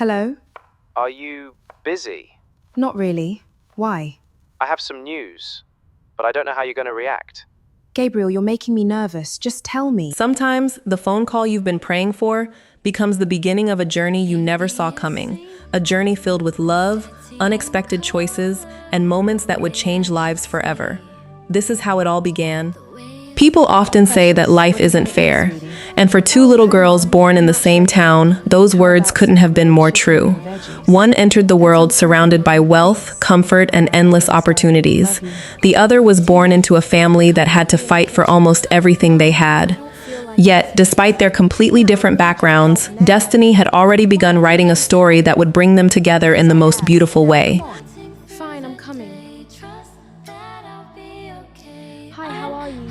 Hello? Are you busy? Not really. Why? I have some news, but I don't know how you're going to react. Gabriel, you're making me nervous. Just tell me. Sometimes the phone call you've been praying for becomes the beginning of a journey you never saw coming. A journey filled with love, unexpected choices, and moments that would change lives forever. This is how it all began. People often say that life isn't fair, and for two little girls born in the same town, those words couldn't have been more true. One entered the world surrounded by wealth, comfort, and endless opportunities. The other was born into a family that had to fight for almost everything they had. Yet, despite their completely different backgrounds, destiny had already begun writing a story that would bring them together in the most beautiful way. Fine, I'm coming. Hi, how are you?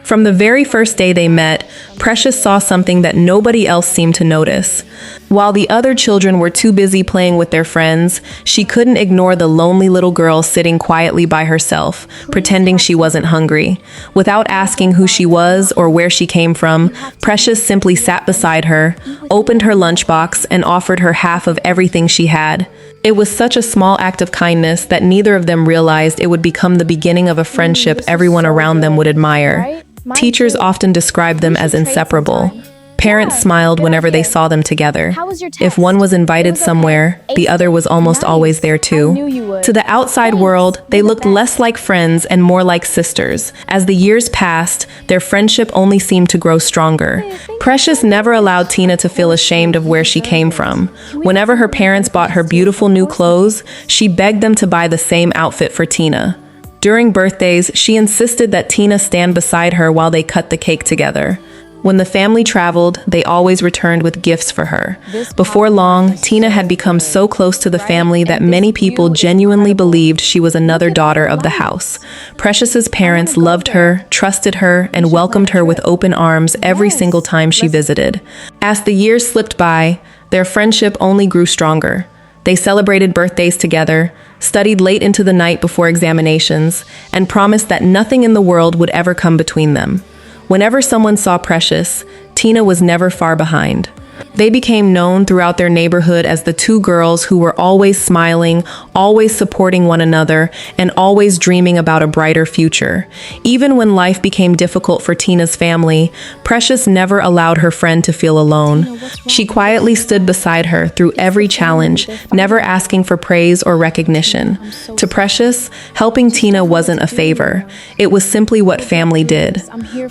From the very first day they met, Precious saw something that nobody else seemed to notice. While the other children were too busy playing with their friends, she couldn't ignore the lonely little girl sitting quietly by herself, pretending she wasn't hungry. Without asking who she was or where she came from, Precious simply sat beside her, opened her lunchbox, and offered her half of everything she had. It was such a small act of kindness that neither of them realized it would become the beginning of a friendship everyone around them would admire. Teachers often described them as inseparable. Parents smiled whenever they saw them together. If one was invited somewhere, the other was almost always there too. To the outside world, they looked less like friends and more like sisters. As the years passed, their friendship only seemed to grow stronger. Precious never allowed Tina to feel ashamed of where she came from. Whenever her parents bought her beautiful new clothes, she begged them to buy the same outfit for Tina. During birthdays, she insisted that Tina stand beside her while they cut the cake together. When the family traveled, they always returned with gifts for her. Before long, Tina had become so close to the family that many people genuinely believed she was another daughter of the house. Precious's parents loved her, trusted her, and welcomed her with open arms every single time she visited. As the years slipped by, their friendship only grew stronger. They celebrated birthdays together, studied late into the night before examinations, and promised that nothing in the world would ever come between them. Whenever someone saw Precious, Tina was never far behind. They became known throughout their neighborhood as the two girls who were always smiling, always supporting one another, and always dreaming about a brighter future. Even when life became difficult for Tina's family, Precious never allowed her friend to feel alone. She quietly stood beside her through every challenge, never asking for praise or recognition. To Precious, helping Tina wasn't a favor. It was simply what family did.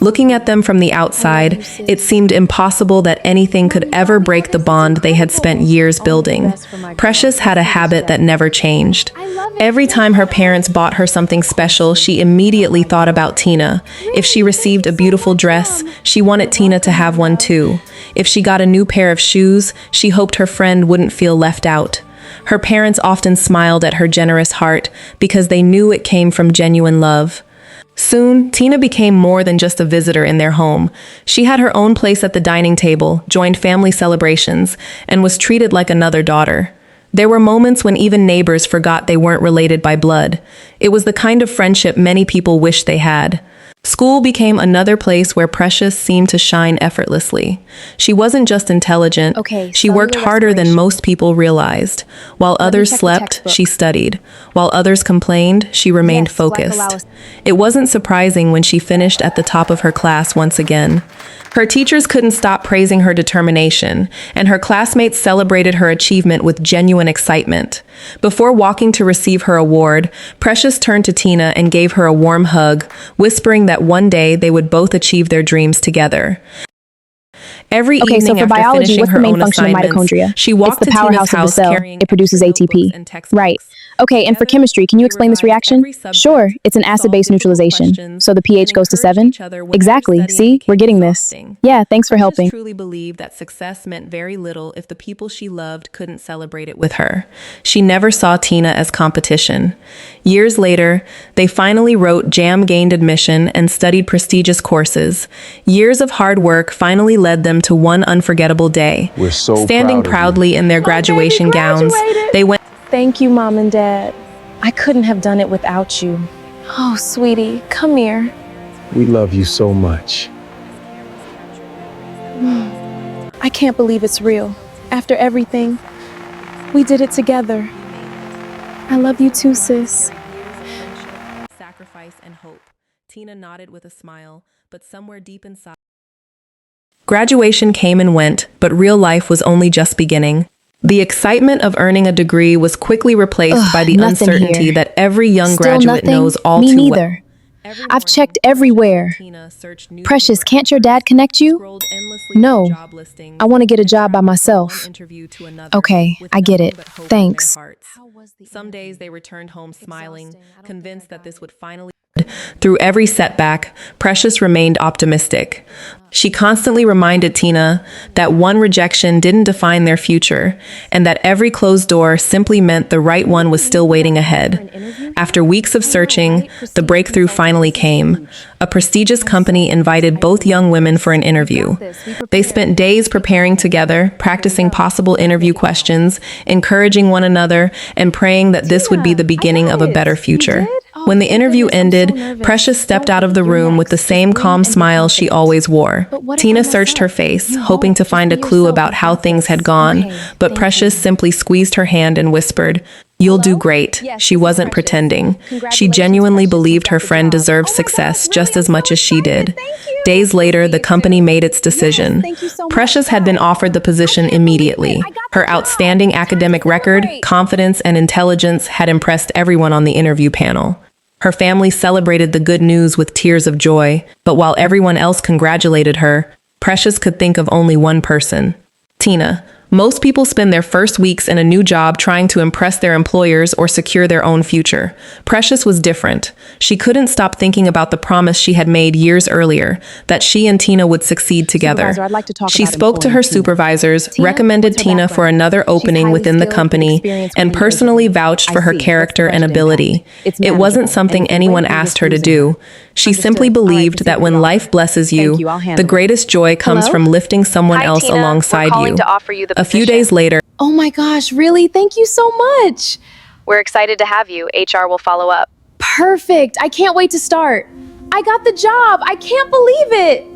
Looking at them from the outside, it seemed impossible that anything could ever break the bond they had spent years building. Precious had a habit that never changed. Every time her parents bought her something special, she immediately thought about Tina. If she received a beautiful dress, she wanted Tina to have one too. If she got a new pair of shoes, she hoped her friend wouldn't feel left out. Her parents often smiled at her generous heart because they knew it came from genuine love. Soon, Tina became more than just a visitor in their home. She had her own place at the dining table, joined family celebrations, and was treated like another daughter. There were moments when even neighbors forgot they weren't related by blood. It was the kind of friendship many people wished they had. School became another place where Precious seemed to shine effortlessly. She wasn't just intelligent, she worked harder than most people realized. While others slept, she studied. While others complained, she remained focused. It wasn't surprising when she finished at the top of her class once again. Her teachers couldn't stop praising her determination, and her classmates celebrated her achievement with genuine excitement. Before walking to receive her award, Precious turned to Tina and gave her a warm hug, whispering that one day they would both achieve their dreams together. Every evening So for after biology, finishing what's her the main own function of assignments, mitochondria? she It's walked the to Tina's powerhouse of the house cell. carrying It produces her notebooks ATP. and textbooks. Right. Okay, and for Together, chemistry, can you they explain this revised reaction? every subject, Sure, it's an solved acid-base difficult neutralization. questions, So the pH and goes to encouraged 7? each other whenever Exactly. studying See, we're became getting this. exhausting. Yeah, thanks for Precious helping. truly believed that success meant very little if the people she loved couldn't celebrate it with her. She never saw Tina as competition. Years later, they finally wrote JAM gained admission and studied prestigious courses. Years of hard work finally led them to one unforgettable day. We're so Standing proud of you. proudly in their graduation gowns, they went. Thank you, Mom and Dad. I couldn't have done it without you. Oh, sweetie, come here. We love you so much. I can't believe it's real. After everything, we did it together. I love you too, sis. Sacrifice and hope. Tina nodded with a smile, but somewhere deep inside. Graduation came and went, but real life was only just beginning. The excitement of earning a degree was quickly replaced by the nothing uncertainty here. that every young Still graduate nothing? knows all Me too neither. well. I've checked everywhere. Precious, can't your dad connect you? No. I want to get a job by myself. Okay, I get it. Thanks. Some days they returned home smiling, convinced that this would finally. Through every setback, Precious remained optimistic. She constantly reminded Tina that one rejection didn't define their future, and that every closed door simply meant the right one was still waiting ahead. After weeks of searching, the breakthrough finally came. A prestigious company invited both young women for an interview. They spent days preparing together, practicing possible interview questions, encouraging one another, and praying that this would be the beginning of a better future. When the interview ended, Precious stepped out of the room with the same calm smile she always wore. Tina searched her face, hoping to find a clue about how things had gone, but Precious simply squeezed her hand and whispered, "You'll do great." She wasn't pretending. She genuinely believed her friend deserved success just as much as she did. Days later, the company made its decision. Precious had been offered the position immediately. Her outstanding academic record, confidence, and intelligence had impressed everyone on the interview panel. Her family celebrated the good news with tears of joy, but while everyone else congratulated her, Precious could think of only one person: Tina. Most people spend their first weeks in a new job trying to impress their employers or secure their own future. Precious was different. She couldn't stop thinking about the promise she had made years earlier, that she and Tina would succeed together. I'd like to talk She about spoke to her employing Tina. supervisors, Tina, recommended what's her Tina for background? another opening highly within the skilled and company, experienced and with personally individuals. vouched for I her see. character That's and the first ability. impact. It's It wasn't manageable, something and if you anyone wait, you're asked her to just losing do. She simply Understood. All right, believed that when proceed with life blesses you, Thank you, I'll handle the it. greatest joy comes Hello? from lifting someone Hi, else Tina. We're alongside calling you. to offer you the A few position. days later, Oh my gosh, really? Thank you so much. We're excited to have you. HR will follow up. Perfect. I can't wait to start. I got the job. I can't believe it.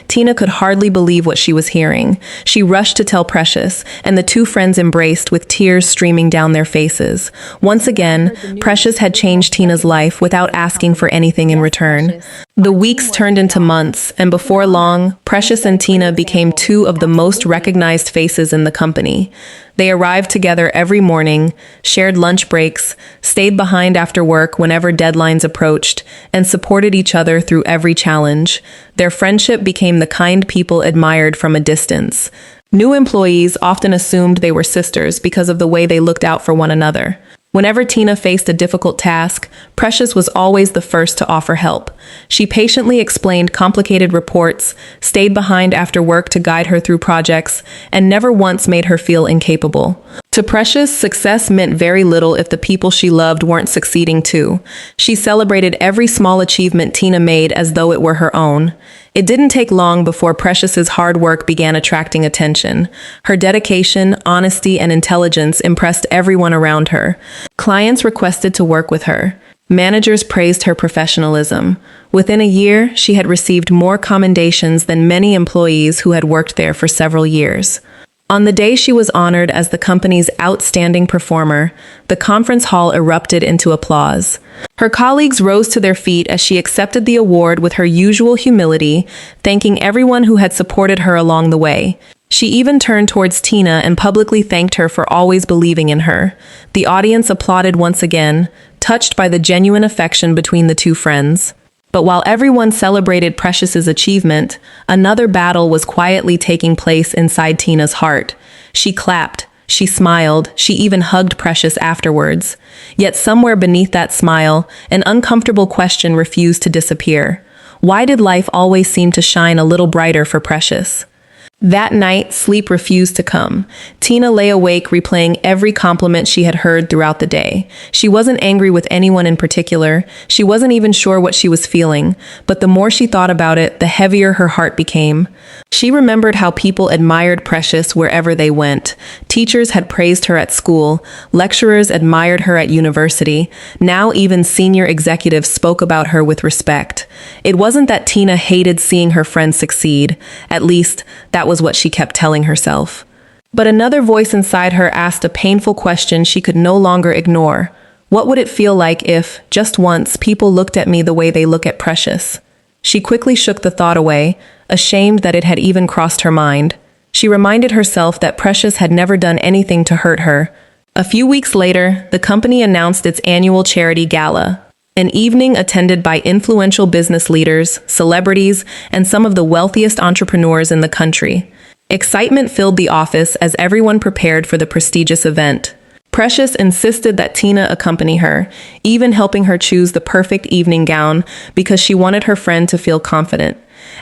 Tina could hardly believe what she was hearing. She rushed to tell Precious, and the two friends embraced with tears streaming down their faces. Once again, Precious had changed Tina's life without asking for anything in return. The weeks turned into months, and before long, Precious and Tina became two of the most recognized faces in the company. They arrived together every morning, shared lunch breaks, stayed behind after work whenever deadlines approached, and supported each other through every challenge. Their friendship became the kind people admired from a distance. New employees often assumed they were sisters because of the way they looked out for one another. Whenever Tina faced a difficult task, Precious was always the first to offer help. She patiently explained complicated reports, stayed behind after work to guide her through projects, and never once made her feel incapable. To Precious, success meant very little if the people she loved weren't succeeding too. She celebrated every small achievement Tina made as though it were her own. It didn't take long before Precious's hard work began attracting attention. Her dedication, honesty, and intelligence impressed everyone around her. Clients requested to work with her. Managers praised her professionalism. Within a year, she had received more commendations than many employees who had worked there for several years. On the day she was honored as the company's outstanding performer, the conference hall erupted into applause. Her colleagues rose to their feet as she accepted the award with her usual humility, thanking everyone who had supported her along the way. She even turned towards Tina and publicly thanked her for always believing in her. The audience applauded once again, touched by the genuine affection between the two friends. But while everyone celebrated Precious's achievement, another battle was quietly taking place inside Tina's heart. She clapped, she smiled, she even hugged Precious afterwards. Yet somewhere beneath that smile, an uncomfortable question refused to disappear. Why did life always seem to shine a little brighter for Precious? That night, sleep refused to come. Tina lay awake replaying every compliment she had heard throughout the day. She wasn't angry with anyone in particular. She wasn't even sure what she was feeling. But the more she thought about it, the heavier her heart became. She remembered how people admired Precious wherever they went. Teachers had praised her at school. Lecturers admired her at university. Now even senior executives spoke about her with respect. It wasn't that Tina hated seeing her friends succeed. At least, that was what she kept telling herself. But another voice inside her asked a painful question she could no longer ignore. What would it feel like if, just once, people looked at me the way they look at Precious? She quickly shook the thought away, ashamed that it had even crossed her mind. She reminded herself that Precious had never done anything to hurt her. A few weeks later, the company announced its annual charity gala, an evening attended by influential business leaders, celebrities, and some of the wealthiest entrepreneurs in the country. Excitement filled the office as everyone prepared for the prestigious event. Precious insisted that Tina accompany her, even helping her choose the perfect evening gown because she wanted her friend to feel confident.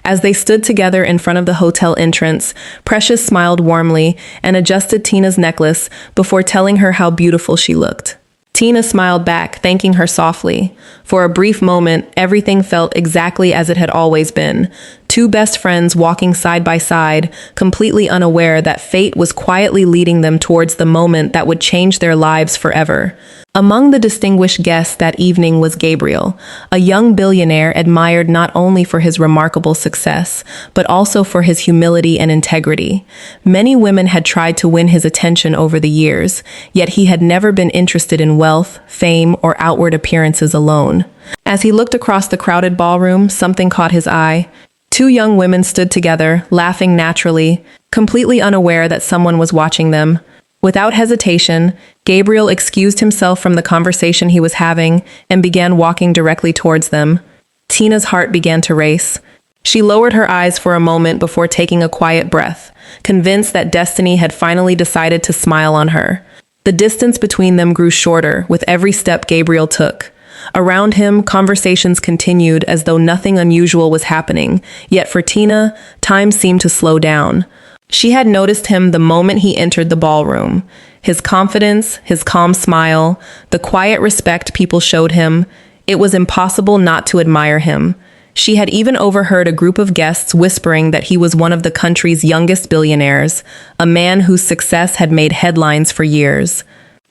As they stood together in front of the hotel entrance, Precious smiled warmly and adjusted Tina's necklace before telling her how beautiful she looked. Tina smiled back, thanking her softly. For a brief moment, everything felt exactly as it had always been. Two best friends walking side by side, completely unaware that fate was quietly leading them towards the moment that would change their lives forever. Among the distinguished guests that evening was Gabriel, a young billionaire admired not only for his remarkable success, but also for his humility and integrity. Many women had tried to win his attention over the years, yet he had never been interested in wealth, fame, or outward appearances alone. As he looked across the crowded ballroom, something caught his eye. Two young women stood together, laughing naturally, completely unaware that someone was watching them. Without hesitation, Gabriel excused himself from the conversation he was having and began walking directly towards them. Tina's heart began to race. She lowered her eyes for a moment before taking a quiet breath, convinced that destiny had finally decided to smile on her. The distance between them grew shorter with every step Gabriel took. Around him, conversations continued as though nothing unusual was happening, yet for Tina, time seemed to slow down. She had noticed him the moment he entered the ballroom. His confidence, his calm smile, the quiet respect people showed him. It was impossible not to admire him. She had even overheard a group of guests whispering that he was one of the country's youngest billionaires, a man whose success had made headlines for years.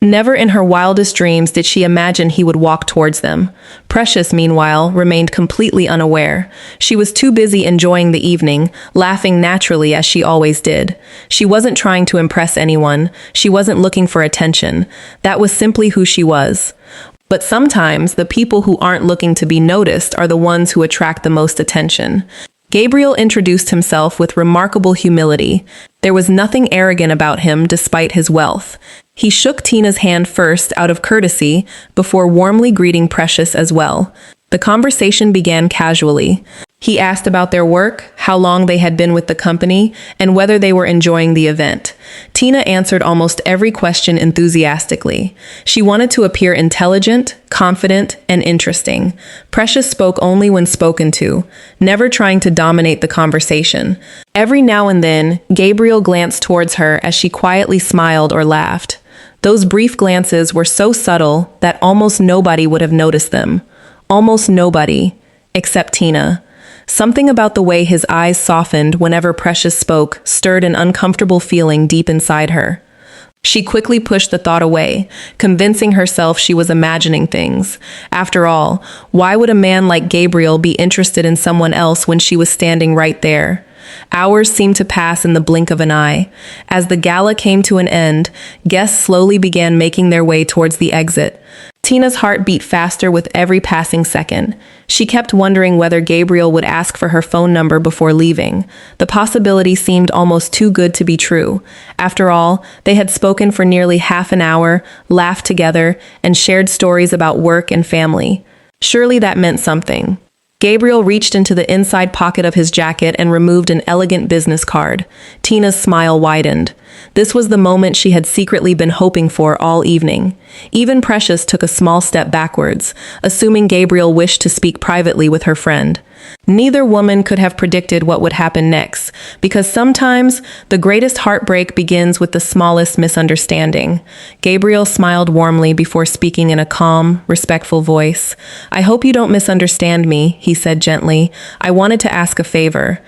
Never in her wildest dreams did she imagine he would walk towards them. Precious, meanwhile, remained completely unaware. She was too busy enjoying the evening, laughing naturally as she always did. She wasn't trying to impress anyone. She wasn't looking for attention. That was simply who she was. But sometimes the people who aren't looking to be noticed are the ones who attract the most attention. Gabriel introduced himself with remarkable humility. There was nothing arrogant about him despite his wealth. He shook Tina's hand first out of courtesy before warmly greeting Precious as well. The conversation began casually. He asked about their work, how long they had been with the company, and whether they were enjoying the event. Tina answered almost every question enthusiastically. She wanted to appear intelligent, confident, and interesting. Precious spoke only when spoken to, never trying to dominate the conversation. Every now and then, Gabriel glanced towards her as she quietly smiled or laughed. Those brief glances were so subtle that almost nobody would have noticed them. Almost nobody, except Tina. Something about the way his eyes softened whenever Precious spoke stirred an uncomfortable feeling deep inside her. She quickly pushed the thought away, convincing herself she was imagining things. After all, why would a man like Gabriel be interested in someone else when she was standing right there? Hours seemed to pass in the blink of an eye. As the gala came to an end, guests slowly began making their way towards the exit. Tina's heart beat faster with every passing second. She kept wondering whether Gabriel would ask for her phone number before leaving. The possibility seemed almost too good to be true. After all, they had spoken for nearly half an hour, laughed together, and shared stories about work and family. Surely that meant something. Gabriel reached into the inside pocket of his jacket and removed an elegant business card. Tina's smile widened. This was the moment she had secretly been hoping for all evening. Even Precious took a small step backwards, assuming Gabriel wished to speak privately with her friend. Neither woman could have predicted what would happen next, because sometimes the greatest heartbreak begins with the smallest misunderstanding. Gabriel smiled warmly before speaking in a calm, respectful voice. "I hope you don't misunderstand me," he said gently. "I wanted to ask a favor."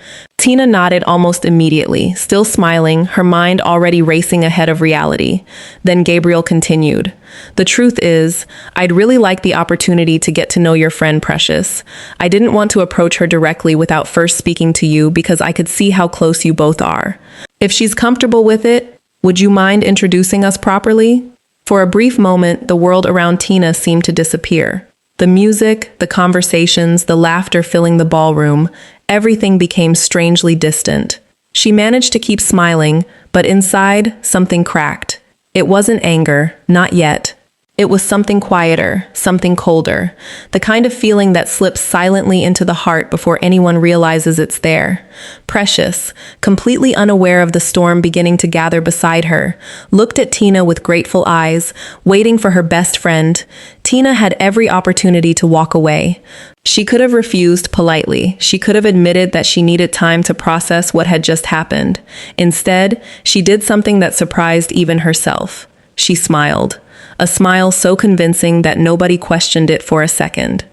Tina nodded almost immediately, still smiling, her mind already racing ahead of reality. Then Gabriel continued. The truth is, I'd really like the opportunity to get to know your friend Precious. I didn't want to approach her directly without first speaking to you because I could see how close you both are. If she's comfortable with it, would you mind introducing us properly? For a brief moment, the world around Tina seemed to disappear. The music, the conversations, the laughter filling the ballroom, everything became strangely distant. She managed to keep smiling, but inside, something cracked. It wasn't anger, not yet. It was something quieter, something colder, the kind of feeling that slips silently into the heart before anyone realizes it's there. Precious, completely unaware of the storm beginning to gather beside her, looked at Tina with grateful eyes, waiting for her best friend. Tina had every opportunity to walk away. She could have refused politely. She could have admitted that she needed time to process what had just happened. Instead, she did something that surprised even herself. She smiled. A smile so convincing that nobody questioned it for a second.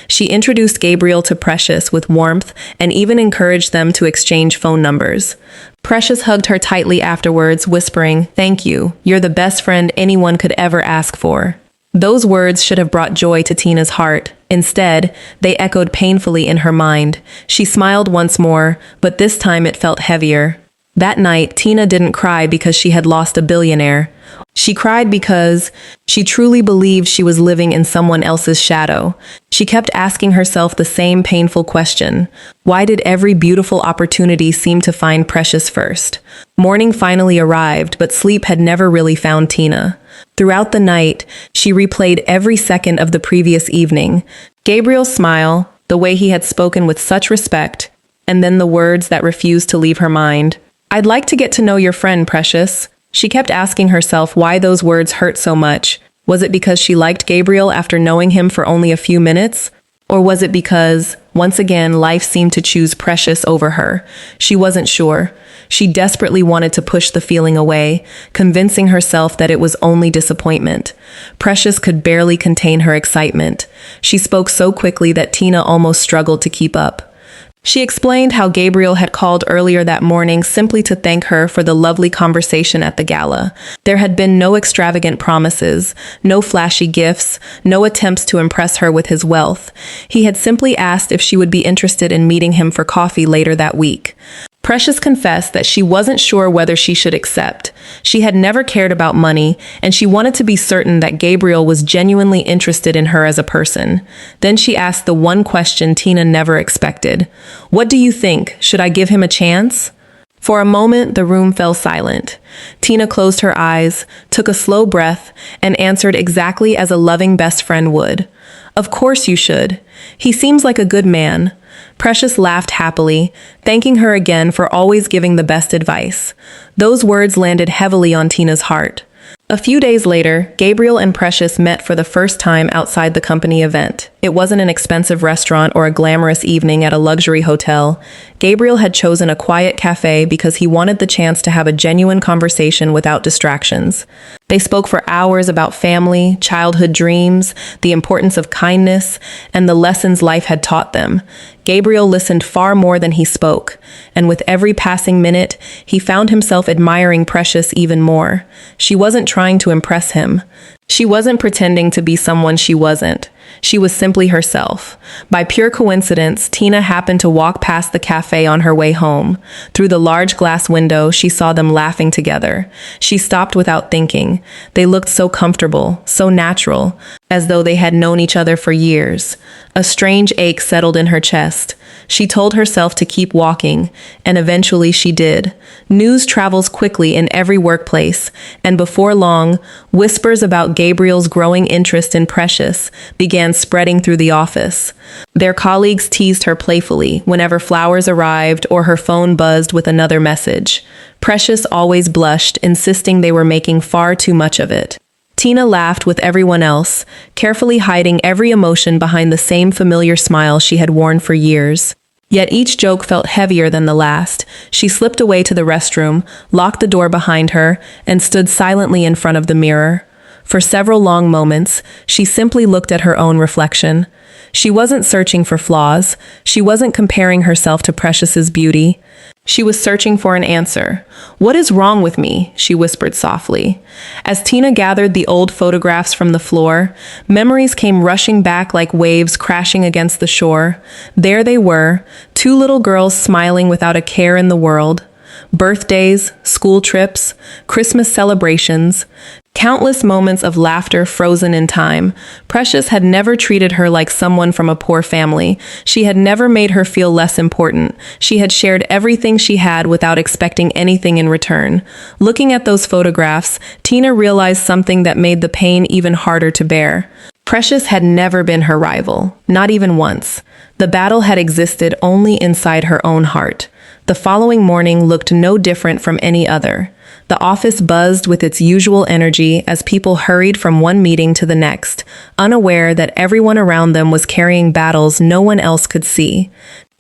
She introduced Gabriel to Precious with warmth and even encouraged them to exchange phone numbers. Precious hugged her tightly afterwards, whispering, "Thank you. You're the best friend anyone could ever ask for." Those words should have brought joy to Tina's heart. Instead, they echoed painfully in her mind. She smiled once more, but this time it felt heavier. That night, Tina didn't cry because she had lost a billionaire. She cried because she truly believed she was living in someone else's shadow. She kept asking herself the same painful question. Why did every beautiful opportunity seem to find Precious first? Morning finally arrived, but sleep had never really found Tina. Throughout the night, she replayed every second of the previous evening. Gabriel's smile, the way he had spoken with such respect, and then the words that refused to leave her mind. "I'd like to get to know your friend, Precious." She kept asking herself why those words hurt so much. Was it because she liked Gabriel after knowing him for only a few minutes? Or was it because, once again, life seemed to choose Precious over her? She wasn't sure. She desperately wanted to push the feeling away, convincing herself that it was only disappointment. Precious could barely contain her excitement. She spoke so quickly that Tina almost struggled to keep up. She explained how Gabriel had called earlier that morning simply to thank her for the lovely conversation at the gala. There had been no extravagant promises, no flashy gifts, no attempts to impress her with his wealth. He had simply asked if she would be interested in meeting him for coffee later that week. Precious confessed that she wasn't sure whether she should accept. She had never cared about money, and she wanted to be certain that Gabriel was genuinely interested in her as a person. Then she asked the one question Tina never expected. "What do you think? Should I give him a chance?" For a moment, the room fell silent. Tina closed her eyes, took a slow breath, and answered exactly as a loving best friend would. "Of course you should. He seems like a good man." Precious laughed happily, thanking her again for always giving the best advice. Those words landed heavily on Tina's heart. A few days later, Gabriel and Precious met for the first time outside the company event. It wasn't an expensive restaurant or a glamorous evening at a luxury hotel. Gabriel had chosen a quiet cafe because he wanted the chance to have a genuine conversation without distractions. They spoke for hours about family, childhood dreams, the importance of kindness, and the lessons life had taught them. Gabriel listened far more than he spoke, and with every passing minute, he found himself admiring Precious even more. She wasn't trying to impress him. She wasn't pretending to be someone she wasn't. She was simply herself. By pure coincidence, Tina happened to walk past the cafe on her way home. Through the large glass window, she saw them laughing together. She stopped without thinking. They looked so comfortable, so natural, as though they had known each other for years. A strange ache settled in her chest. She told herself to keep walking, and eventually she did. News travels quickly in every workplace, and before long, whispers about Gabriel's growing interest in Precious began spreading through the office. Their colleagues teased her playfully whenever flowers arrived or her phone buzzed with another message. Precious always blushed, insisting they were making far too much of it. Tina laughed with everyone else, carefully hiding every emotion behind the same familiar smile she had worn for years. Yet each joke felt heavier than the last. She slipped away to the restroom, locked the door behind her, and stood silently in front of the mirror. For several long moments, she simply looked at her own reflection. She wasn't searching for flaws. She wasn't comparing herself to Precious's beauty. She was searching for an answer. "What is wrong with me?" she whispered softly. As Tina gathered the old photographs from the floor, memories came rushing back like waves crashing against the shore. There they were, two little girls smiling without a care in the world. Birthdays, school trips, Christmas celebrations, countless moments of laughter frozen in time. Precious had never treated her like someone from a poor family. She had never made her feel less important. She had shared everything she had without expecting anything in return. Looking at those photographs, Tina realized something that made the pain even harder to bear. Precious had never been her rival, not even once. The battle had existed only inside her own heart. The following morning looked no different from any other. The office buzzed with its usual energy as people hurried from one meeting to the next, unaware that everyone around them was carrying battles no one else could see.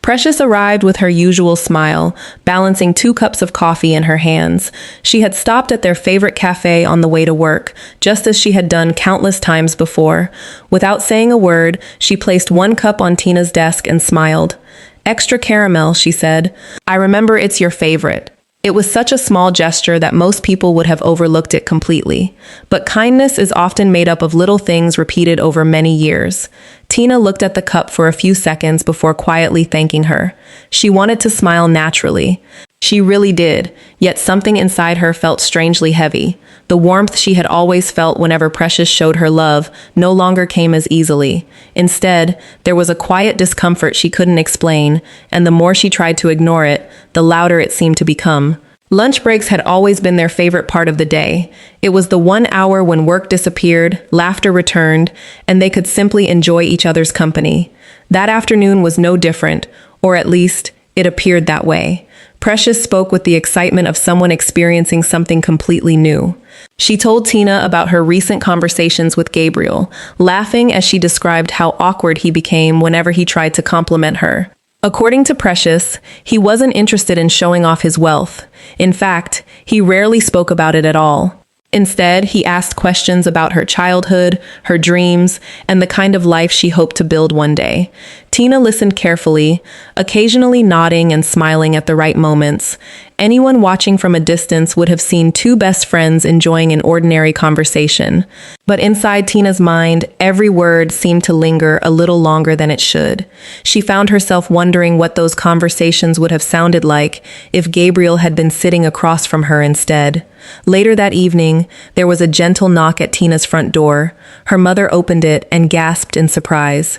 Precious arrived with her usual smile, balancing 2 cups of coffee in her hands. She had stopped at their favorite cafe on the way to work, just as she had done countless times before. Without saying a word, she placed 1 cup on Tina's desk and smiled. "Extra caramel," she said. "I remember it's your favorite." It was such a small gesture that most people would have overlooked it completely. But kindness is often made up of little things repeated over many years. Tina looked at the cup for a few seconds before quietly thanking her. She wanted to smile naturally. She really did, yet something inside her felt strangely heavy. The warmth she had always felt whenever Precious showed her love no longer came as easily. Instead, there was a quiet discomfort she couldn't explain, and the more she tried to ignore it, the louder it seemed to become. Lunch breaks had always been their favorite part of the day. It was the 1 hour when work disappeared, laughter returned, and they could simply enjoy each other's company. That afternoon was no different, or at least, it appeared that way. Precious spoke with the excitement of someone experiencing something completely new. She told Tina about her recent conversations with Gabriel, laughing as she described how awkward he became whenever he tried to compliment her. According to Precious, he wasn't interested in showing off his wealth. In fact, he rarely spoke about it at all. Instead, he asked questions about her childhood, her dreams, and the kind of life she hoped to build one day. Tina listened carefully, occasionally nodding and smiling at the right moments. Anyone watching from a distance would have seen 2 best friends enjoying an ordinary conversation. But inside Tina's mind, every word seemed to linger a little longer than it should. She found herself wondering what those conversations would have sounded like if Gabriel had been sitting across from her instead. Later that evening, there was a gentle knock at Tina's front door. Her mother opened it and gasped in surprise.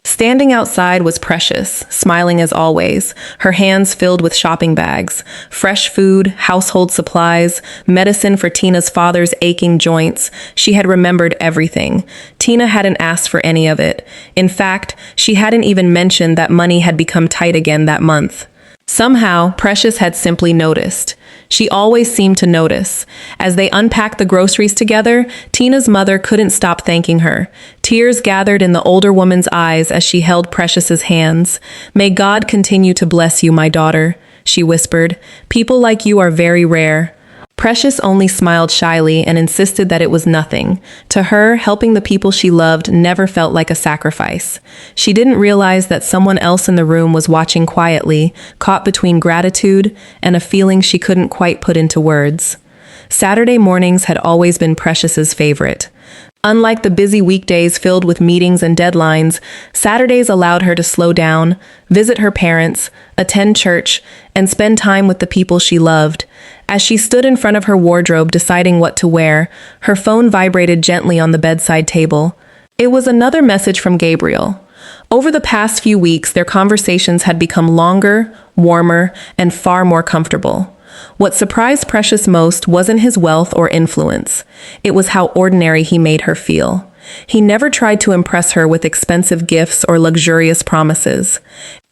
Standing outside was Precious, smiling as always, her hands filled with shopping bags, fresh food, household supplies, medicine for Tina's father's aching joints. She had remembered everything. Tina hadn't asked for any of it. In fact, she hadn't even mentioned that money had become tight again that month. Somehow, Precious had simply noticed. She always seemed to notice. As they unpacked the groceries together, Tina's mother couldn't stop thanking her. Tears gathered in the older woman's eyes as she held Precious's hands. "May God continue to bless you, my daughter," she whispered. "People like you are very rare." Precious only smiled shyly and insisted that it was nothing. To her, helping the people she loved never felt like a sacrifice. She didn't realize that someone else in the room was watching quietly, caught between gratitude and a feeling she couldn't quite put into words. Saturday mornings had always been Precious's favorite. Unlike the busy weekdays filled with meetings and deadlines, Saturdays allowed her to slow down, visit her parents, attend church, and spend time with the people she loved. As she stood in front of her wardrobe deciding what to wear, her phone vibrated gently on the bedside table. It was another message from Gabriel. Over the past few weeks, their conversations had become longer, warmer, and far more comfortable. What surprised Precious most wasn't his wealth or influence. It was how ordinary he made her feel. He never tried to impress her with expensive gifts or luxurious promises.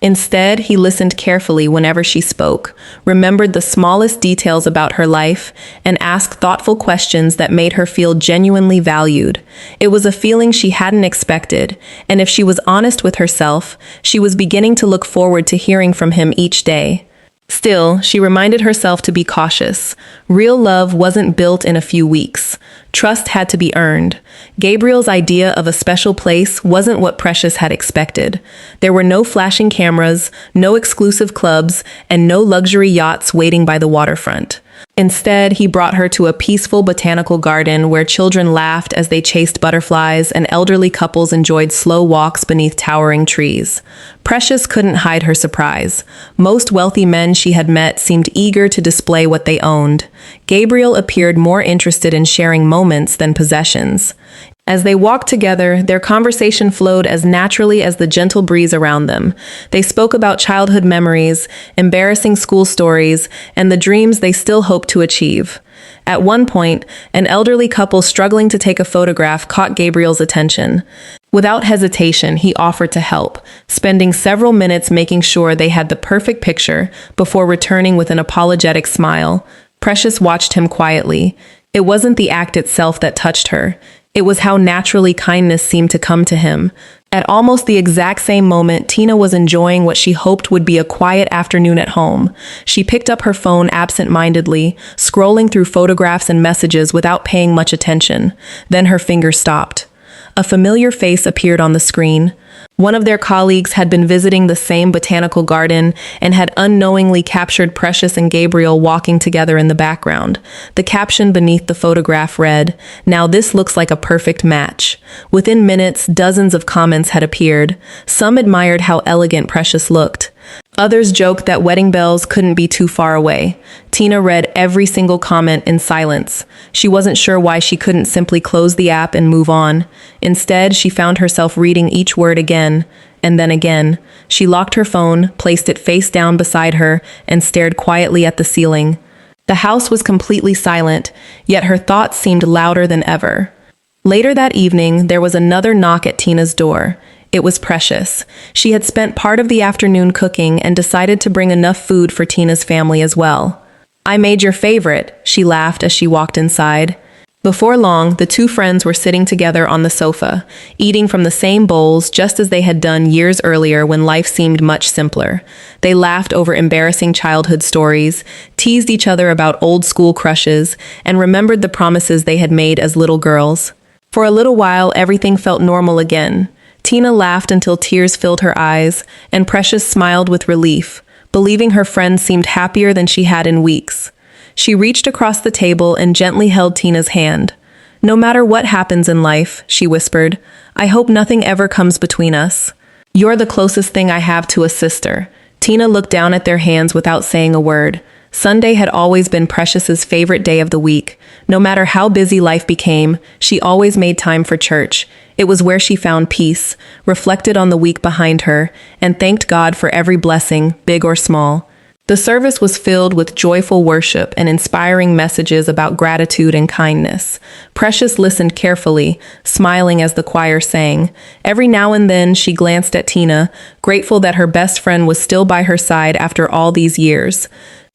Instead, he listened carefully whenever she spoke, remembered the smallest details about her life, and asked thoughtful questions that made her feel genuinely valued. It was a feeling she hadn't expected, and if she was honest with herself, she was beginning to look forward to hearing from him each day. Still, she reminded herself to be cautious. Real love wasn't built in a few weeks. Trust had to be earned. Gabriel's idea of a special place wasn't what Precious had expected. There were no flashing cameras, no exclusive clubs, and no luxury yachts waiting by the waterfront. Instead, he brought her to a peaceful botanical garden where children laughed as they chased butterflies and elderly couples enjoyed slow walks beneath towering trees. Precious couldn't hide her surprise. Most wealthy men she had met seemed eager to display what they owned. Gabriel appeared more interested in sharing moments than possessions. As they walked together, their conversation flowed as naturally as the gentle breeze around them. They spoke about childhood memories, embarrassing school stories, and the dreams they still hoped to achieve. At one point, an elderly couple struggling to take a photograph caught Gabriel's attention. Without hesitation, he offered to help, spending several minutes making sure they had the perfect picture before returning with an apologetic smile. Precious watched him quietly. It wasn't the act itself that touched her. It was how naturally kindness seemed to come to him. At almost the exact same moment, Tina was enjoying what she hoped would be a quiet afternoon at home. She picked up her phone absent-mindedly, scrolling through photographs and messages without paying much attention. Then her fingers stopped. A familiar face appeared on the screen. One of their colleagues had been visiting the same botanical garden and had unknowingly captured Precious and Gabriel walking together in the background. The caption beneath the photograph read, "Now this looks like a perfect match." Within minutes, dozens of comments had appeared. Some admired how elegant Precious looked. Others joked that wedding bells couldn't be too far away. Tina read every single comment in silence. She wasn't sure why she couldn't simply close the app and move on. Instead, she found herself reading each word again, and then again. She locked her phone, placed it face down beside her, and stared quietly at the ceiling. The house was completely silent, yet her thoughts seemed louder than ever. Later that evening, there was another knock at Tina's door. It was Precious. She had spent part of the afternoon cooking and decided to bring enough food for Tina's family as well. "I made your favorite," she laughed as she walked inside. Before long, the two friends were sitting together on the sofa, eating from the same bowls just as they had done years earlier when life seemed much simpler. They laughed over embarrassing childhood stories, teased each other about old school crushes, and remembered the promises they had made as little girls. For a little while, everything felt normal again. Tina laughed until tears filled her eyes, and Precious smiled with relief, believing her friend seemed happier than she had in weeks. She reached across the table and gently held Tina's hand. "No matter what happens in life," she whispered, "I hope nothing ever comes between us. You're the closest thing I have to a sister." Tina looked down at their hands without saying a word. Sunday had always been Precious's favorite day of the week. No matter how busy life became, she always made time for church. It was where she found peace, reflected on the week behind her, and thanked God for every blessing, big or small. The service was filled with joyful worship and inspiring messages about gratitude and kindness. Precious listened carefully, smiling as the choir sang. Every now and then she glanced at Tina, grateful that her best friend was still by her side after all these years.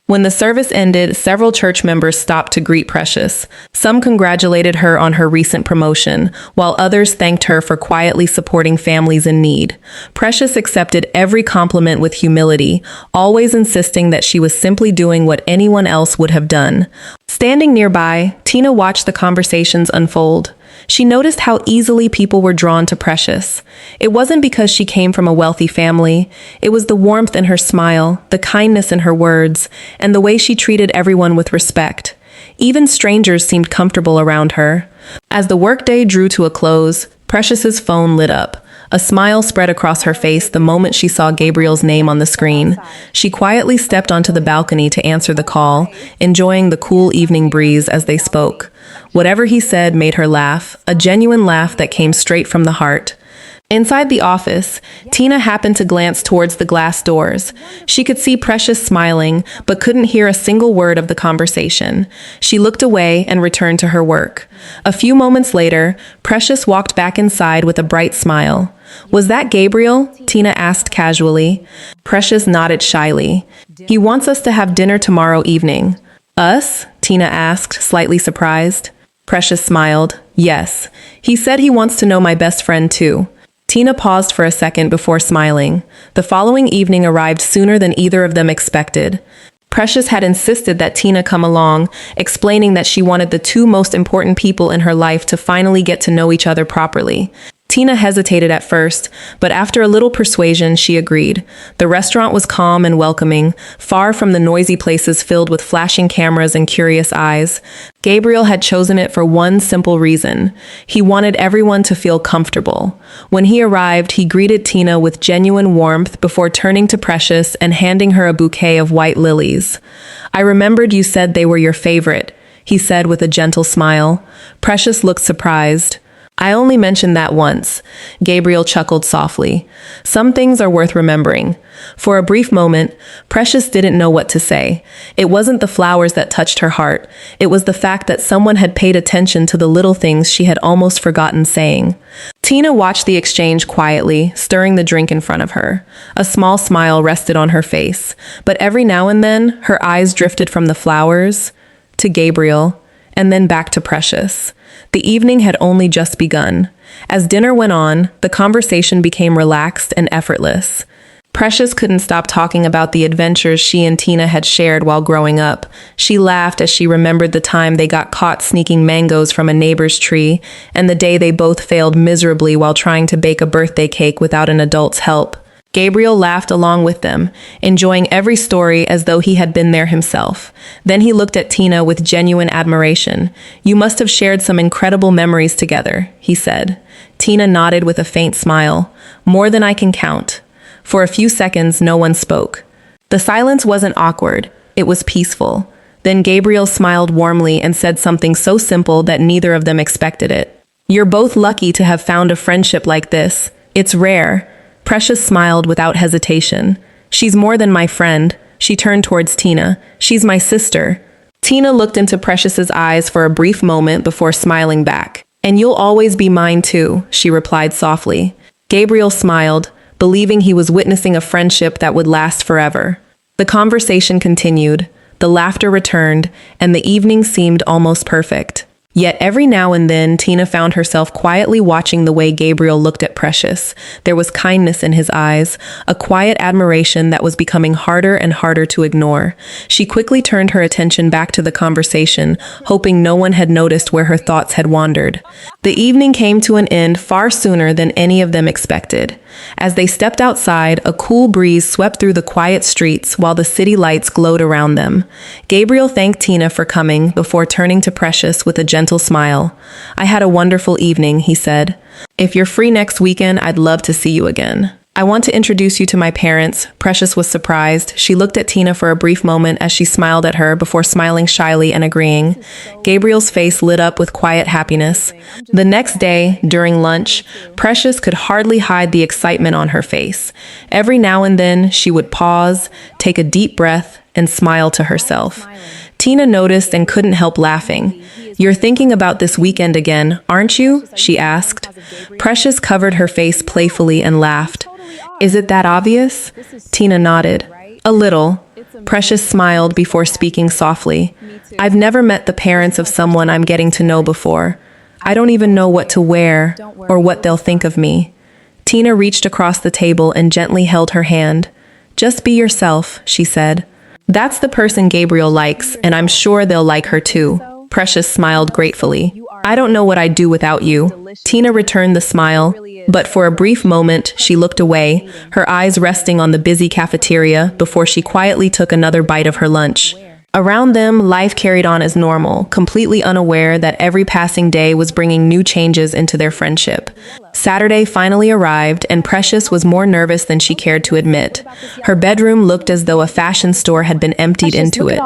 When the service ended, several church members stopped to greet Precious. Some congratulated her on her recent promotion, while others thanked her for quietly supporting families in need. Precious accepted every compliment with humility, always insisting that she was simply doing what anyone else would have done. Standing nearby, Tina watched the conversations unfold. She noticed how easily people were drawn to Precious. It wasn't because she came from a wealthy family. It was the warmth in her smile, the kindness in her words, and the way she treated everyone with respect. Even strangers seemed comfortable around her. As the workday drew to a close, Precious's phone lit up. A smile spread across her face the moment she saw Gabriel's name on the screen. She quietly stepped onto the balcony to answer the call, enjoying the cool evening breeze as they spoke. Whatever he said made her laugh, a genuine laugh that came straight from the heart. Inside the office, Tina happened to glance towards the glass doors. She could see Precious smiling, but couldn't hear a single word of the conversation. She looked away and returned to her work. A few moments later, Precious walked back inside with a bright smile. "Was that Gabriel?" Tina asked casually. Precious nodded shyly. "He wants us to have dinner tomorrow evening." "Us?" Tina asked, slightly surprised. Precious smiled. "Yes. He said he wants to know my best friend too." Tina paused for a second before smiling. The following evening arrived sooner than either of them expected. Precious had insisted that Tina come along, explaining that she wanted the two most important people in her life to finally get to know each other properly. Tina hesitated at first, but after a little persuasion, she agreed. The restaurant was calm and welcoming, far from the noisy places filled with flashing cameras and curious eyes. Gabriel had chosen it for one simple reason. He wanted everyone to feel comfortable. When he arrived, he greeted Tina with genuine warmth before turning to Precious and handing her a bouquet of white lilies. "I remembered you said they were your favorite," he said with a gentle smile. Precious looked surprised. "I only mentioned that once." Gabriel chuckled softly. "Some things are worth remembering." For a brief moment, Precious didn't know what to say. It wasn't the flowers that touched her heart. It was the fact that someone had paid attention to the little things she had almost forgotten saying. Tina watched the exchange quietly, stirring the drink in front of her. A small smile rested on her face, but every now and then, her eyes drifted from the flowers to Gabriel, and then back to Precious. The evening had only just begun. As dinner went on, the conversation became relaxed and effortless. Precious couldn't stop talking about the adventures she and Tina had shared while growing up. She laughed as she remembered the time they got caught sneaking mangoes from a neighbor's tree, and the day they both failed miserably while trying to bake a birthday cake without an adult's help. Gabriel laughed along with them, enjoying every story as though he had been there himself. Then he looked at Tina with genuine admiration. "You must have shared some incredible memories together," he said. Tina nodded with a faint smile. "More than I can count." For a few seconds, no one spoke. The silence wasn't awkward. It was peaceful. Then Gabriel smiled warmly and said something so simple that neither of them expected it. "You're both lucky to have found a friendship like this. It's rare." Precious smiled without hesitation. "She's more than my friend." She turned towards Tina. "She's my sister." Tina looked into Precious's eyes for a brief moment before smiling back. "And you'll always be mine too," she replied softly. Gabriel smiled, believing he was witnessing a friendship that would last forever. The conversation continued, the laughter returned, and the evening seemed almost perfect. Yet every now and then, Tina found herself quietly watching the way Gabriel looked at Precious. There was kindness in his eyes, a quiet admiration that was becoming harder and harder to ignore. She quickly turned her attention back to the conversation, hoping no one had noticed where her thoughts had wandered. The evening came to an end far sooner than any of them expected. As they stepped outside, a cool breeze swept through the quiet streets while the city lights glowed around them. Gabriel thanked Tina for coming before turning to Precious with a gentle smile. "I had a wonderful evening," he said. "If you're free next weekend, I'd love to see you again. I want to introduce you to my parents." Precious was surprised. She looked at Tina for a brief moment as she smiled at her before smiling shyly and agreeing. Gabriel's face lit up with quiet happiness. The next day, during lunch, Precious could hardly hide the excitement on her face. Every now and then, she would pause, take a deep breath, and smile to herself. Tina noticed and couldn't help laughing. "You're thinking about this weekend again, aren't you?" she asked. Precious covered her face playfully and laughed. "Is it that obvious?" Tina nodded. "A little." Precious smiled before speaking softly. "I've never met the parents of someone I'm getting to know before. I don't even know what to wear or what they'll think of me." Tina reached across the table and gently held her hand. "Just be yourself," she said. "That's the person Gabriel likes, and I'm sure they'll like her too." Precious smiled gratefully. "I don't know what I'd do without you." Tina returned the smile, but for a brief moment she looked away, her eyes resting on the busy cafeteria before she quietly took another bite of her lunch. Around them, life carried on as normal, completely unaware that every passing day was bringing new changes into their friendship. Saturday finally arrived, and Precious was more nervous than she cared to admit. Her bedroom looked as though a fashion store had been emptied into it.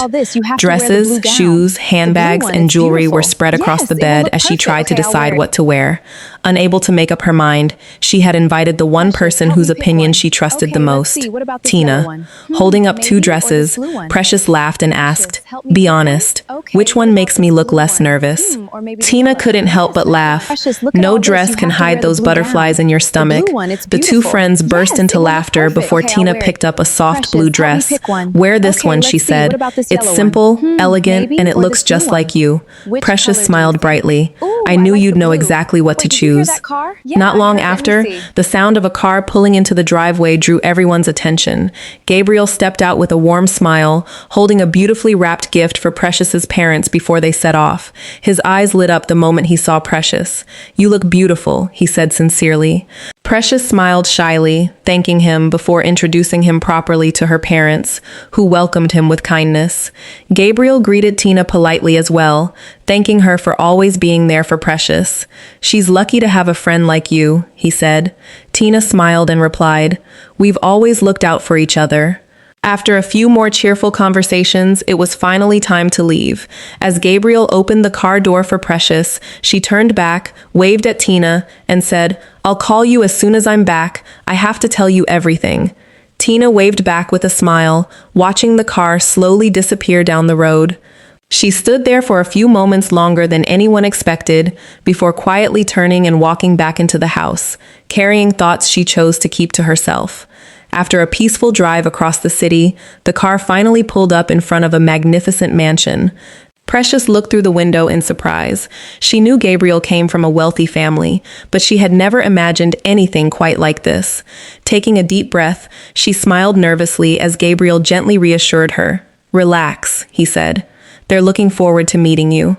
Dresses, shoes, handbags, and jewelry were spread across the bed as she tried to decide what to wear. Unable to make up her mind, she had invited the one person whose opinion she trusted the most, Tina. Holding up two dresses, Precious laughed and asked, "Be honest, which one makes me look less nervous?" Tina couldn't help but laugh. No dress can hide those blue butterflies gown. in your The stomach. blue one, it's The two beautiful. friends burst Yes, into it would look laughter perfect. before Okay, I'll Tina wear it. picked up a soft Precious, blue help me dress. pick one. Wear this Okay, one, she let's see. said. What about this It's yellow simple, one? elegant, Maybe? and it Or looks this blue just one? like you. Which Precious color do you smiled think? brightly. Ooh, I knew like you'd the know blue. exactly what to Wait, did you hear choose. that car? Yeah, Not I long heard it. Let after, me see. the sound of a car pulling into the driveway drew everyone's attention. Gabriel stepped out with a warm smile, holding a beautifully wrapped gift for Precious's parents before they set off. His eyes lit up the moment he saw Precious. "You look beautiful," he said sincerely. Precious smiled shyly, thanking him before introducing him properly to her parents, who welcomed him with kindness. Gabriel greeted Tina politely as well, thanking her for always being there for Precious. "She's lucky to have a friend like you," he said. Tina smiled and replied, "We've always looked out for each other." After a few more cheerful conversations, it was finally time to leave. As Gabriel opened the car door for Precious, she turned back, waved at Tina, and said, "I'll call you as soon as I'm back. I have to tell you everything." Tina waved back with a smile, watching the car slowly disappear down the road. She stood there for a few moments longer than anyone expected, before quietly turning and walking back into the house, carrying thoughts she chose to keep to herself. After a peaceful drive across the city, the car finally pulled up in front of a magnificent mansion. Precious looked through the window in surprise. She knew Gabriel came from a wealthy family, but she had never imagined anything quite like this. Taking a deep breath, she smiled nervously as Gabriel gently reassured her. "Relax," he said. "They're looking forward to meeting you."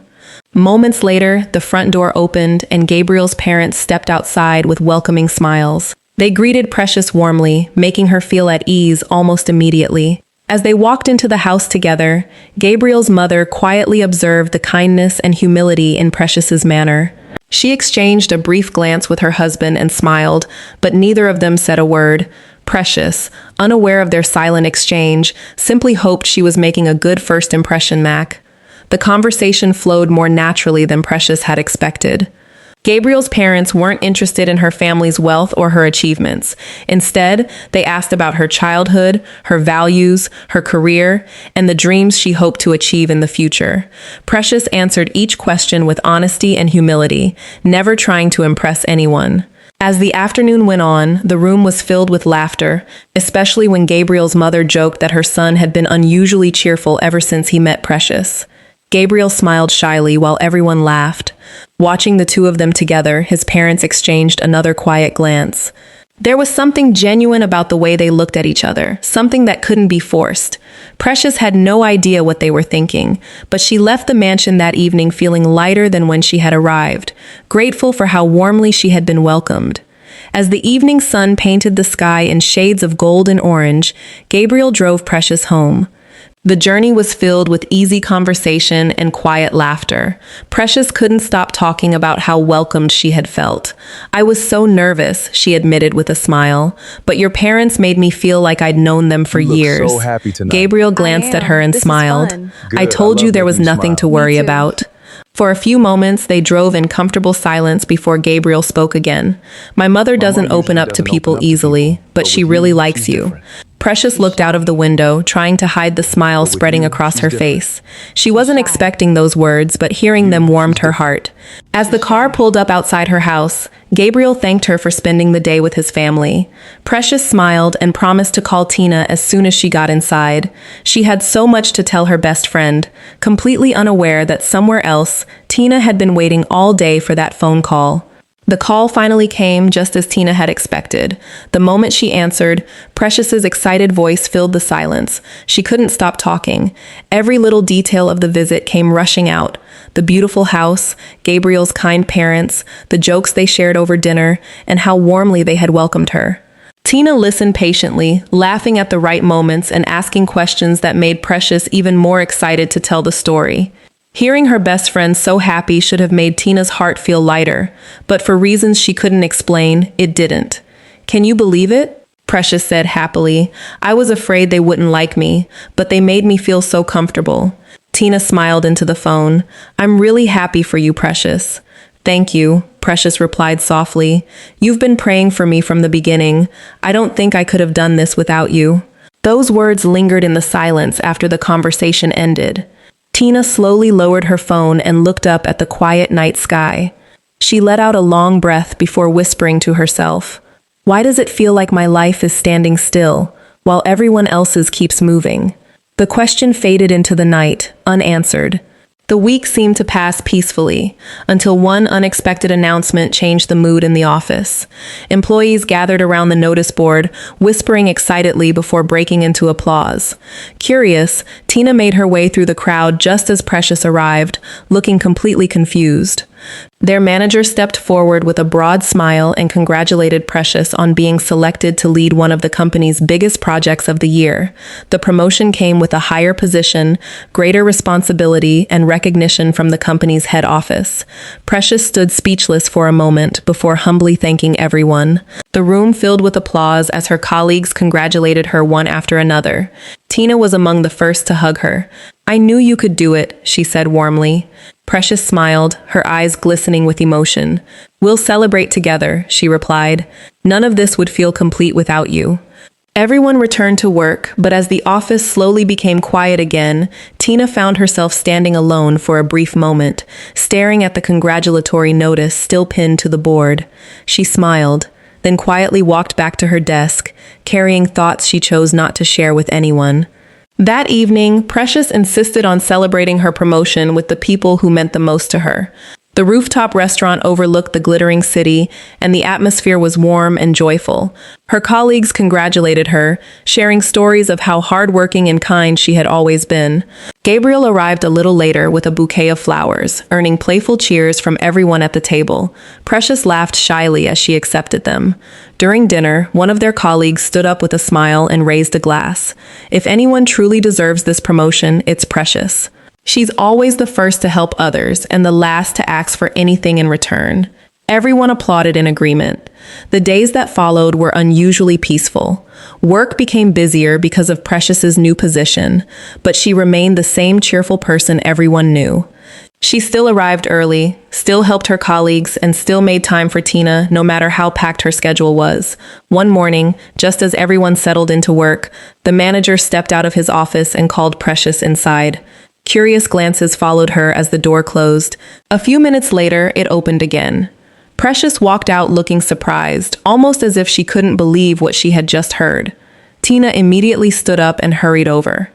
Moments later, the front door opened and Gabriel's parents stepped outside with welcoming smiles. They greeted Precious warmly, making her feel at ease almost immediately. As they walked into the house together, Gabriel's mother quietly observed the kindness and humility in Precious's manner. She exchanged a brief glance with her husband and smiled, but neither of them said a word. Precious, unaware of their silent exchange, simply hoped she was making a good first impression, Mac. The conversation flowed more naturally than Precious had expected. Gabriel's parents weren't interested in her family's wealth or her achievements. Instead, they asked about her childhood, her values, her career, and the dreams she hoped to achieve in the future. Precious answered each question with honesty and humility, never trying to impress anyone. As the afternoon went on, the room was filled with laughter, especially when Gabriel's mother joked that her son had been unusually cheerful ever since he met Precious. Gabriel smiled shyly while everyone laughed. Watching the two of them together, his parents exchanged another quiet glance. There was something genuine about the way they looked at each other, something that couldn't be forced. Precious had no idea what they were thinking, but she left the mansion that evening feeling lighter than when she had arrived, grateful for how warmly she had been welcomed. As the evening sun painted the sky in shades of gold and orange, Gabriel drove Precious home. The journey was filled with easy conversation and quiet laughter. Precious couldn't stop talking about how welcomed she had felt. "I was so nervous," she admitted with a smile, "but your parents made me feel like I'd known them for You look years." so happy tonight. Gabriel glanced at her and This is smiled. fun. "I Good. told I you love there was making you nothing to smile." worry Me too. about." For a few moments, they drove in comfortable silence before Gabriel spoke again. "My mother doesn't usually open up to doesn't people open up to easily, people, but but she with really you, likes she's you." different. Precious looked out of the window, trying to hide the smile But with spreading you, across she's her different. face. She wasn't expecting those words, but hearing them warmed her heart. As the car pulled up outside her house, Gabriel thanked her for spending the day with his family. Precious smiled and promised to call Tina as soon as she got inside. She had so much to tell her best friend, completely unaware that somewhere else, Tina had been waiting all day for that phone call. The call finally came just as Tina had expected. The moment she answered, Precious's excited voice filled the silence. She couldn't stop talking. Every little detail of the visit came rushing out. The beautiful house, Gabriel's kind parents, the jokes they shared over dinner, and how warmly they had welcomed her. Tina listened patiently, laughing at the right moments and asking questions that made Precious even more excited to tell the story. Hearing her best friend so happy should have made Tina's heart feel lighter, but for reasons she couldn't explain, it didn't. "Can you believe it?" Precious said happily. "I was afraid they wouldn't like me, but they made me feel so comfortable." Tina smiled into the phone. "I'm really happy for you, Precious." "Thank you," Precious replied softly. "You've been praying for me from the beginning. I don't think I could have done this without you." Those words lingered in the silence after the conversation ended. Tina slowly lowered her phone and looked up at the quiet night sky. She let out a long breath before whispering to herself, "Why does it feel like my life is standing still, while everyone else's keeps moving?" The question faded into the night, unanswered. The week seemed to pass peacefully, until one unexpected announcement changed the mood in the office. Employees gathered around the notice board, whispering excitedly before breaking into applause. Curious, Tina made her way through the crowd just as Precious arrived, looking completely confused. Their manager stepped forward with a broad smile and congratulated Precious on being selected to lead one of the company's biggest projects of the year. The promotion came with a higher position, greater responsibility, and recognition from the company's head office. Precious stood speechless for a moment before humbly thanking everyone. The room filled with applause as her colleagues congratulated her one after another. Tina was among the first to hug her. "I knew you could do it," she said warmly. Precious smiled, her eyes glistening with emotion. "We'll celebrate together," she replied. "None of this would feel complete without you." Everyone returned to work, but as the office slowly became quiet again, Tina found herself standing alone for a brief moment, staring at the congratulatory notice still pinned to the board. She smiled, then quietly walked back to her desk, carrying thoughts she chose not to share with anyone. That evening, Precious insisted on celebrating her promotion with the people who meant the most to her. The rooftop restaurant overlooked the glittering city, and the atmosphere was warm and joyful. Her colleagues congratulated her, sharing stories of how hardworking and kind she had always been. Gabriel arrived a little later with a bouquet of flowers, earning playful cheers from everyone at the table. Precious laughed shyly as she accepted them. During dinner, one of their colleagues stood up with a smile and raised a glass. "If anyone truly deserves this promotion, it's Precious. She's always the first to help others and the last to ask for anything in return." Everyone applauded in agreement. The days that followed were unusually peaceful. Work became busier because of Precious's new position, but she remained the same cheerful person everyone knew. She still arrived early, still helped her colleagues, and still made time for Tina, no matter how packed her schedule was. One morning, just as everyone settled into work, the manager stepped out of his office and called Precious inside. Curious glances followed her as the door closed. A few minutes later, it opened again. Precious walked out looking surprised, almost as if she couldn't believe what she had just heard. Tina immediately stood up and hurried over.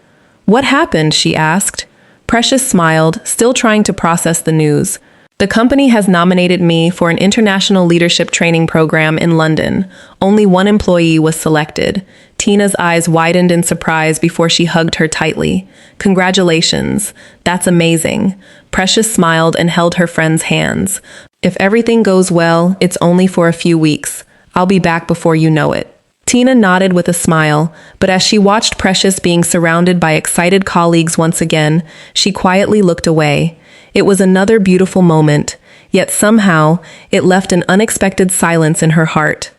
"What happened?" she asked. Precious smiled, still trying to process the news. "The company has nominated me for an international leadership training program in London. Only one employee was selected." Tina's eyes widened in surprise before she hugged her tightly. "Congratulations. That's amazing." Precious smiled and held her friend's hands. "If everything goes well, it's only for a few weeks. I'll be back before you know it." Tina nodded with a smile, but as she watched Precious being surrounded by excited colleagues once again, she quietly looked away. It was another beautiful moment, yet somehow it left an unexpected silence in her heart.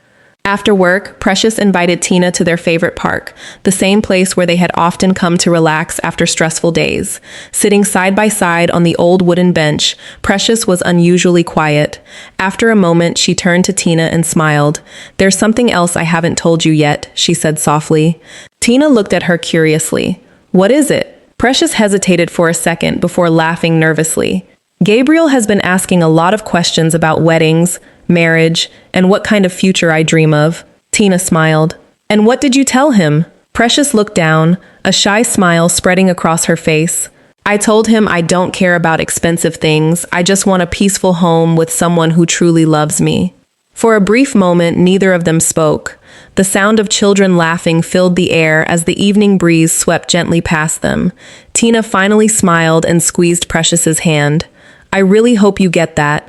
After work, Precious invited Tina to their favorite park, the same place where they had often come to relax after stressful days. Sitting side by side on the old wooden bench, Precious was unusually quiet. After a moment, she turned to Tina and smiled. "There's something else I haven't told you yet," she said softly. Tina looked at her curiously. "What is it?" Precious hesitated for a second before laughing nervously. "Gabriel has been asking a lot of questions about weddings, marriage, and what kind of future I dream of." Tina smiled. "And what did you tell him?" Precious looked down, a shy smile spreading across her face. "I told him I don't care about expensive things. I just want a peaceful home with someone who truly loves me." For a brief moment, neither of them spoke. The sound of children laughing filled the air as the evening breeze swept gently past them. Tina finally smiled and squeezed Precious's hand. "I really hope you get that."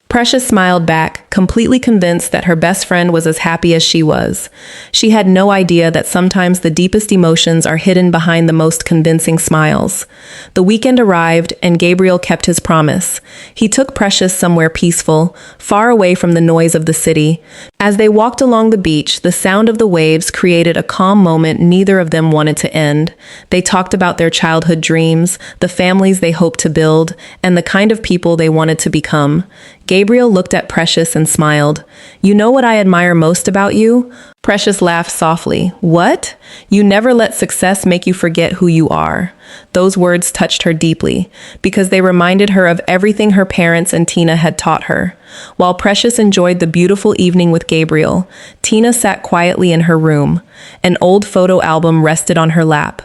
Precious smiled back, completely convinced that her best friend was as happy as she was. She had no idea that sometimes the deepest emotions are hidden behind the most convincing smiles. The weekend arrived, and Gabriel kept his promise. He took Precious somewhere peaceful, far away from the noise of the city. As they walked along the beach, the sound of the waves created a calm moment neither of them wanted to end. They talked about their childhood dreams, the families they hoped to build, and the kind of people they wanted to become. Gabriel looked at Precious and and smiled. "You know what I admire most about you?" Precious laughed softly. "What? You never let success make you forget who you are." Those words touched her deeply, because they reminded her of everything her parents and Tina had taught her. While Precious enjoyed the beautiful evening with Gabriel, Tina sat quietly in her room. An old photo album rested on her lap.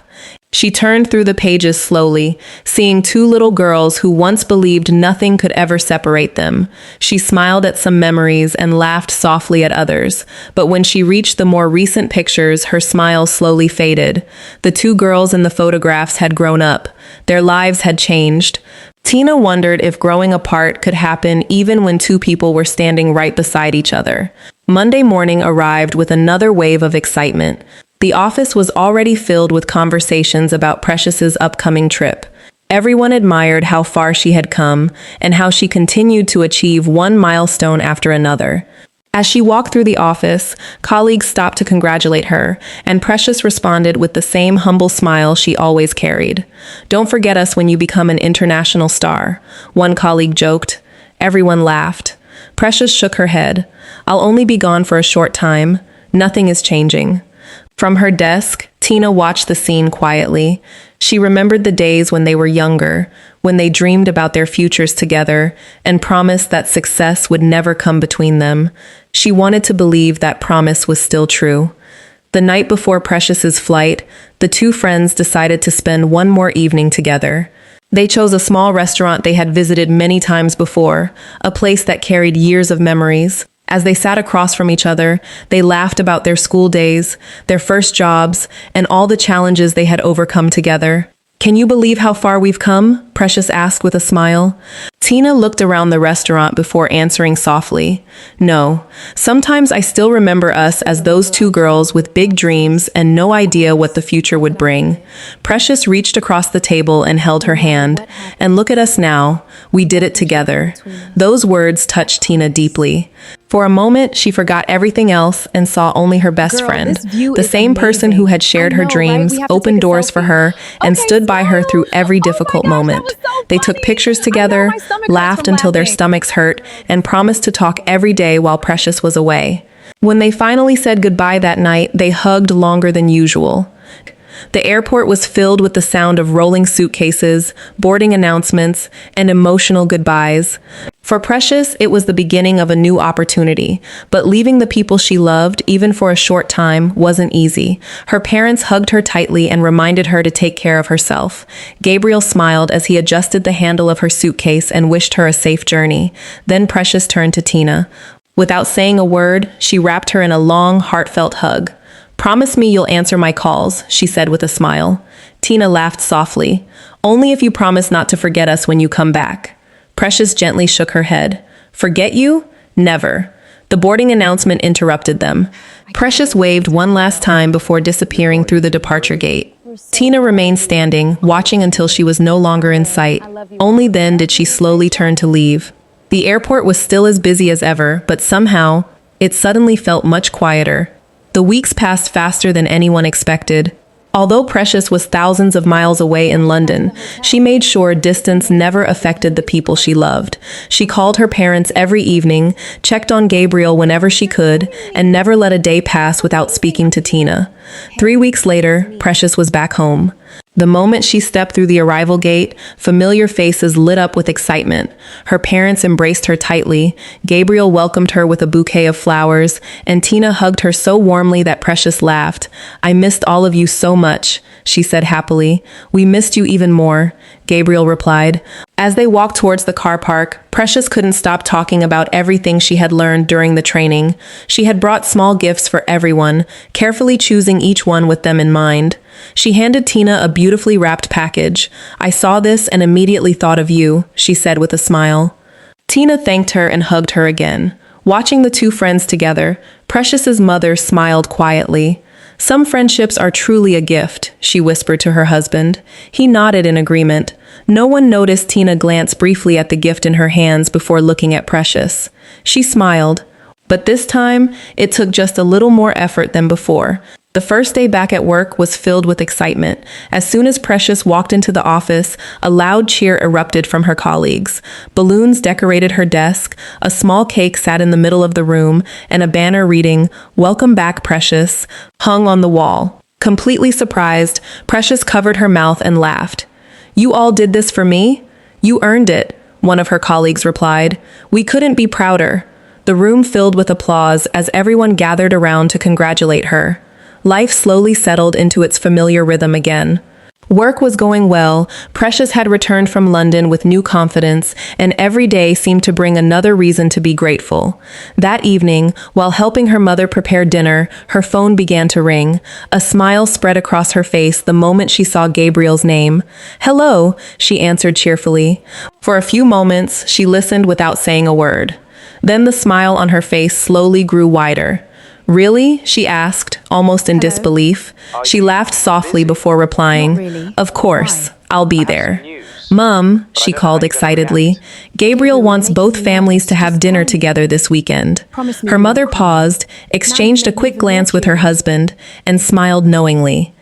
She turned through the pages slowly, seeing two little girls who once believed nothing could ever separate them. She smiled at some memories and laughed softly at others, but when she reached the more recent pictures, her smile slowly faded. The two girls in the photographs had grown up. Their lives had changed. Tina wondered if growing apart could happen even when two people were standing right beside each other. Monday morning arrived with another wave of excitement. The office was already filled with conversations about Precious's upcoming trip. Everyone admired how far she had come and how she continued to achieve one milestone after another. As she walked through the office, colleagues stopped to congratulate her, and Precious responded with the same humble smile she always carried. "Don't forget us when you become an international star," one colleague joked. Everyone laughed. Precious shook her head. "I'll only be gone for a short time. Nothing is changing." From her desk, Tina watched the scene quietly. She remembered the days when they were younger, when they dreamed about their futures together and promised that success would never come between them. She wanted to believe that promise was still true. The night before Precious's flight, the two friends decided to spend one more evening together. They chose a small restaurant they had visited many times before, a place that carried years of memories. As they sat across from each other, they laughed about their school days, their first jobs, and all the challenges they had overcome together. "Can you believe how far we've come?" Precious asked with a smile. Tina looked around the restaurant before answering softly. "No. Sometimes I still remember us as those two girls with big dreams and no idea what the future would bring." Precious reached across the table and held her hand. "And look at us now. We did it together." Those words touched Tina deeply. For a moment, she forgot everything else and saw only her best friend. The same person who had shared her dreams, opened doors for her, and stood by her through every difficult moment. They took pictures together, laughed until their stomachs hurt, and promised to talk every day while Precious was away. When they finally said goodbye that night, they hugged longer than usual. The airport was filled with the sound of rolling suitcases, boarding announcements, and emotional goodbyes. For Precious, it was the beginning of a new opportunity, but leaving the people she loved, even for a short time, wasn't easy. Her parents hugged her tightly and reminded her to take care of herself. Gabriel smiled as he adjusted the handle of her suitcase and wished her a safe journey. Then Precious turned to Tina. Without saying a word, she wrapped her in a long, heartfelt hug. "Promise me you'll answer my calls," she said with a smile. Tina laughed softly. "Only if you promise not to forget us when you come back." Precious gently shook her head. "Forget you? Never." The boarding announcement interrupted them. Precious waved one last time before disappearing through the departure gate. Tina remained standing, watching until she was no longer in sight. Only then did she slowly turn to leave. The airport was still as busy as ever, but somehow, it suddenly felt much quieter. The weeks passed faster than anyone expected. Although Precious was thousands of miles away in London, she made sure distance never affected the people she loved. She called her parents every evening, checked on Gabriel whenever she could, and never let a day pass without speaking to Tina. 3 weeks later, Precious was back home. The moment she stepped through the arrival gate, familiar faces lit up with excitement. Her parents embraced her tightly, Gabriel welcomed her with a bouquet of flowers, and Tina hugged her so warmly that Precious laughed. "I missed all of you so much," she said happily. "We missed you even more," Gabriel replied. As they walked towards the car park, Precious couldn't stop talking about everything she had learned during the training. She had brought small gifts for everyone, carefully choosing each one with them in mind. She handed Tina a beautifully wrapped package. "I saw this and immediately thought of you," she said with a smile. Tina thanked her and hugged her again. Watching the two friends together, Precious's mother smiled quietly. "Some friendships are truly a gift," she whispered to her husband. He nodded in agreement. No one noticed Tina glance briefly at the gift in her hands before looking at Precious. She smiled, but this time, it took just a little more effort than before. The first day back at work was filled with excitement. As soon as Precious walked into the office, a loud cheer erupted from her colleagues. Balloons decorated her desk, a small cake sat in the middle of the room, and a banner reading, "Welcome back, Precious," hung on the wall. Completely surprised, Precious covered her mouth and laughed. "You all did this for me? You earned it," one of her colleagues replied. "We couldn't be prouder." The room filled with applause as everyone gathered around to congratulate her. Life slowly settled into its familiar rhythm again. Work was going well, Precious had returned from London with new confidence, and every day seemed to bring another reason to be grateful. That evening, while helping her mother prepare dinner, her phone began to ring. A smile spread across her face the moment she saw Gabriel's name. "Hello," she answered cheerfully. For a few moments, she listened without saying a word. Then the smile on her face slowly grew wider. "Really?" she asked, almost in disbelief. She laughed softly before replying, Not really. "Of course, Why? I'll be there." "Mom," she called excitedly, "Gabriel wants both families to have dinner together this weekend." Her mother paused, exchanged a quick glance with her husband, and smiled knowingly.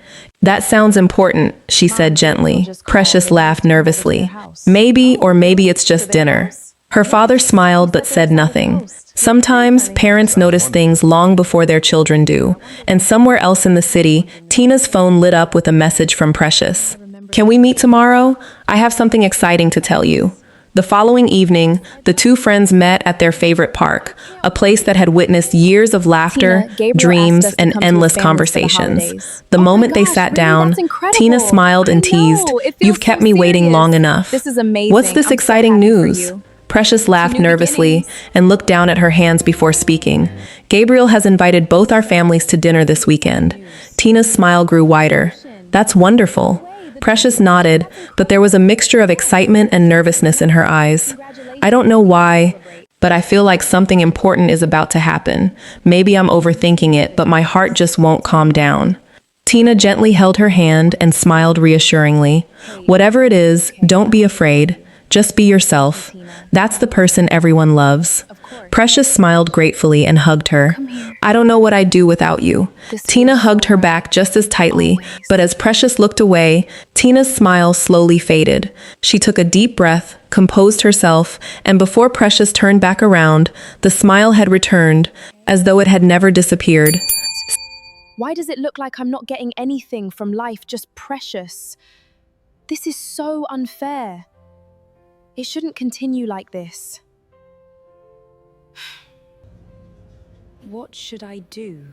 "That sounds important," she said gently. Precious laughed nervously. "Maybe, or maybe it's just dinner." Her father smiled but said nothing. Sometimes parents notice things long before their children do, and somewhere else in the city, Tina's phone lit up with a message from Precious. "Can we meet tomorrow? I have something exciting to tell you." The following evening, the two friends met at their favorite park, a place that had witnessed years of laughter, Gabriel dreams, asked us to and come to his endless family's for the conversations. holidays. The Oh my moment they gosh, sat really? down, That's incredible. Tina smiled and I teased, know. It feels "You've kept so me waiting serious. long enough." This is amazing. "What's this I'm so exciting happy for news?" you. Precious laughed new nervously beginnings. and looked down at her hands before speaking. "Gabriel has invited both our families to dinner this weekend." Tina's smile grew wider. "That's wonderful." Precious nodded, but there was a mixture of excitement and nervousness in her eyes. "I don't know why, but I feel like something important is about to happen. Maybe I'm overthinking it, but my heart just won't calm down." Tina gently held her hand and smiled reassuringly. "Whatever it is, don't be afraid. Just be yourself. That's the person everyone loves." Precious smiled gratefully and hugged her. "I don't know what I'd do without you." Tina hugged her back just as tightly, but as Precious looked away, Tina's smile slowly faded. She took a deep breath, composed herself, and before Precious turned back around, the smile had returned, as though it had never disappeared. Why does it look like I'm not getting anything from life, just Precious? This is so unfair. It shouldn't continue like this. What should I do?